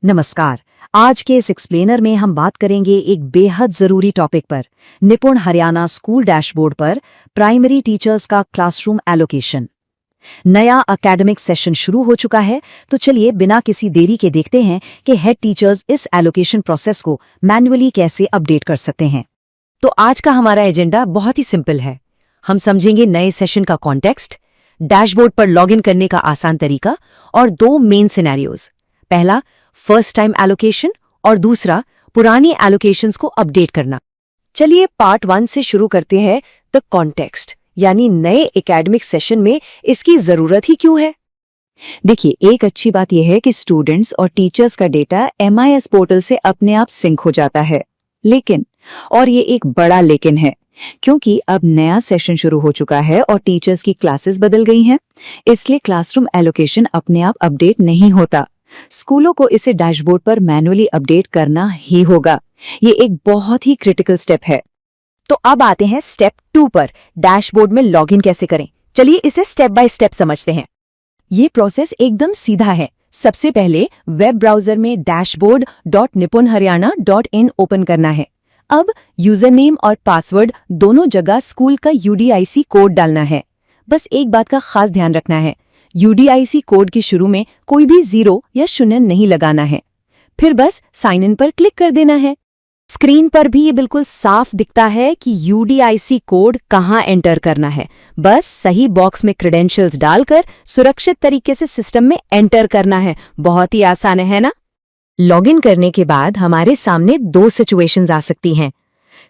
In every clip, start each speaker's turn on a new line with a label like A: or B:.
A: नमस्कार। आज के इस एक्सप्लेनर में हम बात करेंगे एक बेहद जरूरी टॉपिक पर, निपुण हरियाणा स्कूल डैशबोर्ड पर प्राइमरी टीचर्स का क्लासरूम एलोकेशन। नया एकेडमिक सेशन शुरू हो चुका है, तो चलिए बिना किसी देरी के देखते हैं कि हेड टीचर्स इस एलोकेशन प्रोसेस को मैन्युअली कैसे अपडेट कर सकते हैं।
B: तो आज का हमारा एजेंडा बहुत ही सिंपल है। हम समझेंगे नए सेशन का कॉन्टेक्स्ट, डैशबोर्ड पर लॉगिन करने का आसान तरीका और दो मेन सिनेरियोज। पहला फर्स्ट टाइम एलोकेशन और दूसरा पुरानी एलोकेशंस को अपडेट करना। चलिए पार्ट 1 से शुरू करते हैं, द कॉन्टेक्स्ट, यानी नए एकेडमिक सेशन में इसकी जरूरत ही क्यों है।
A: देखिए, एक अच्छी बात यह है कि स्टूडेंट्स और टीचर्स का डेटा MIS पोर्टल से अपने आप सिंक हो जाता है, लेकिन, और ये एक बड़ा लेकिन है, क्योंकि अब नया सेशन शुरू हो चुका है और टीचर्स की क्लासेस बदल गई हैं, इसलिए क्लासरूम एलोकेशन अपने आप अपडेट नहीं होता। स्कूलों को इसे डैशबोर्ड पर मैन्युअली अपडेट करना ही होगा। ये एक बहुत ही क्रिटिकल स्टेप है।
B: तो अब आते हैं स्टेप 2 पर, डैशबोर्ड में लॉगिन कैसे करें। चलिए इसे स्टेप बाय स्टेप समझते हैं। ये प्रोसेस एकदम सीधा है। सबसे पहले वेब ब्राउजर में dashboard.nipunharyana.in ओपन करना है। अब यूजर नेम और पासवर्ड दोनों जगह स्कूल का UDIC कोड डालना है। बस एक बात का खास ध्यान रखना है, UDIC कोड के शुरू में कोई भी 0 या 0 नहीं लगाना है। फिर बस साइन इन पर क्लिक कर देना है। स्क्रीन पर भी ये बिल्कुल साफ दिखता है कि UDIC कोड कहाँ एंटर करना है। बस सही बॉक्स में क्रेडेंशियल्स डालकर सुरक्षित तरीके से सिस्टम में एंटर करना है। बहुत ही आसान है ना? लॉगिन करने के बाद हमारे सामने दो सिचुएशंस आ सकती हैं।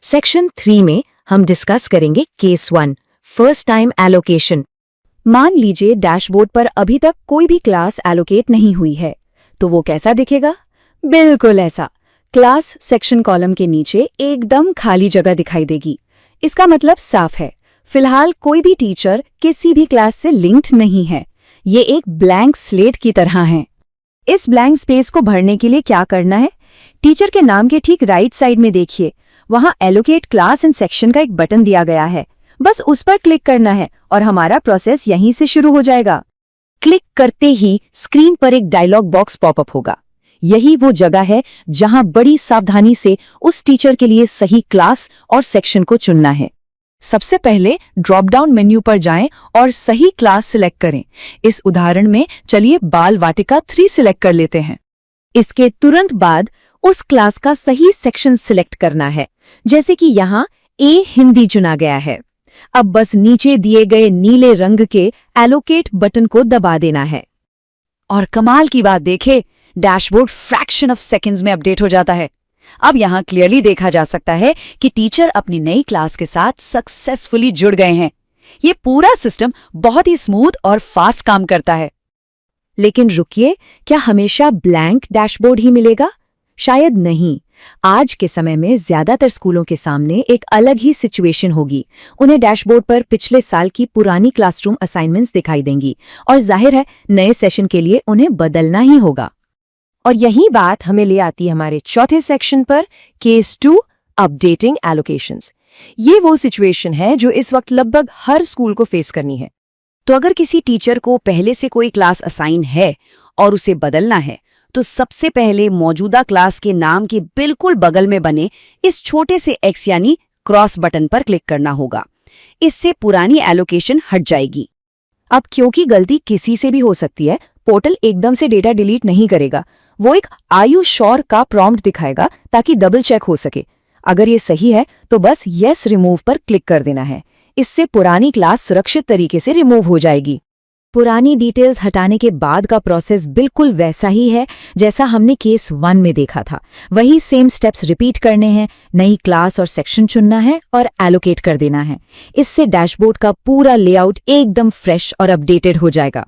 B: सेक्शन 3 में हम डिस्कस करेंगे केस 1, फर्स्ट टाइम एलोकेशन। मान लीजिए डैशबोर्ड पर अभी तक कोई भी क्लास एलोकेट नहीं हुई है, तो वो कैसा दिखेगा? बिल्कुल ऐसा। क्लास सेक्शन कॉलम के नीचे एकदम खाली जगह दिखाई देगी। इसका मतलब साफ है, फिलहाल कोई भी टीचर किसी भी क्लास से लिंक्ड नहीं है। ये एक ब्लैंक स्लेट की तरह है। इस ब्लैंक स्पेस को भरने के लिए क्या करना है? टीचर के नाम के ठीक राइट साइड में देखिए, वहां एलोकेट क्लास एंड सेक्शन का एक बटन दिया गया है। बस उस पर क्लिक करना है और हमारा प्रोसेस यहीं से शुरू हो जाएगा। क्लिक करते ही स्क्रीन पर एक डायलॉग बॉक्स पॉपअप होगा। यही वो जगह है जहां बड़ी सावधानी से उस टीचर के लिए सही क्लास और सेक्शन को चुनना है। सबसे पहले ड्रॉप डाउन मेन्यू पर जाएं और सही क्लास सिलेक्ट करें। इस उदाहरण में चलिए बाल वाटिका 3 सिलेक्ट कर लेते हैं। इसके तुरंत बाद उस क्लास का सही सेक्शन सिलेक्ट करना है, जैसे कि यहाँ A हिंदी चुना गया है। अब बस नीचे दिए गए नीले रंग के एलोकेट बटन को दबा देना है। और कमाल की बात देखें, डैशबोर्ड फ्रैक्शन ऑफ सेकंड्स में अपडेट हो जाता है। अब यहाँ क्लियरली देखा जा सकता है कि टीचर अपनी नई क्लास के साथ सक्सेसफुली जुड़ गए हैं। ये पूरा सिस्टम बहुत ही स्मूथ और फास्ट काम करता है। लेकिन रुकिए, क्या हमेशा ब्लैंक डैशबोर्ड ही मिलेगा? शायद नहीं। आज के समय में ज्यादातर स्कूलों के सामने एक अलग ही सिचुएशन होगी। उन्हें डैशबोर्ड पर पिछले साल की पुरानी क्लासरूम असाइनमेंट्स दिखाई देंगी और जाहिर है नए सेशन के लिए उन्हें बदलना ही होगा। और यही बात हमें ले आती है हमारे चौथे सेक्शन पर, केस 2, अपडेटिंग एलोकेशंस। ये वो सिचुएशन है जो इस वक्त लगभग हर स्कूल को फेस करनी है। तो अगर किसी टीचर को पहले से कोई क्लास असाइन है और उसे बदलना है, तो सबसे पहले मौजूदा क्लास के नाम के बिल्कुल बगल में बने इस छोटे से X यानी क्रॉस बटन पर क्लिक करना होगा। इससे पुरानी एलोकेशन हट जाएगी। अब क्योंकि गलती किसी से भी हो सकती है, पोर्टल एकदम से डेटा डिलीट नहीं करेगा। वो एक आर यू श्योर का प्रॉम्प्ट दिखाएगा ताकि डबल चेक हो सके। अगर ये सही है तो बस यस रिमूव पर क्लिक कर देना है। इससे पुरानी क्लास सुरक्षित तरीके से रिमूव हो जाएगी। पुरानी डिटेल्स हटाने के बाद का प्रोसेस बिल्कुल वैसा ही है जैसा हमने केस 1 में देखा था। वही सेम स्टेप्स रिपीट करने हैं, नई क्लास और सेक्शन चुनना है और एलोकेट कर देना है। इससे डैशबोर्ड का पूरा लेआउट एकदम फ्रेश और अपडेटेड हो जाएगा।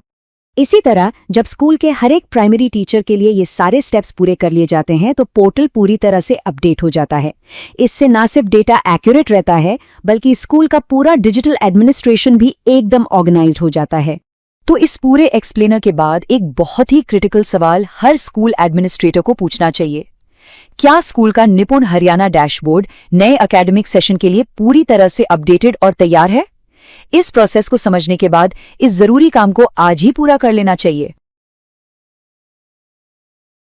B: इसी तरह जब स्कूल के हर एक प्राइमरी टीचर के लिए ये सारे स्टेप्स पूरे कर लिए जाते हैं, तो पोर्टल पूरी तरह से अपडेट हो जाता है। इससे न सिर्फ डेटा एक्यूरेट रहता है, बल्कि स्कूल का पूरा डिजिटल एडमिनिस्ट्रेशन भी एकदम ऑर्गेनाइज्ड हो जाता है। तो इस पूरे एक्सप्लेनर के बाद एक बहुत ही क्रिटिकल सवाल हर स्कूल एडमिनिस्ट्रेटर को पूछना चाहिए। क्या स्कूल का निपुण हरियाणा डैशबोर्ड नए एकेडमिक सेशन के लिए पूरी तरह से अपडेटेड और तैयार है? इस प्रोसेस को समझने के बाद इस जरूरी काम को आज ही पूरा कर लेना चाहिए।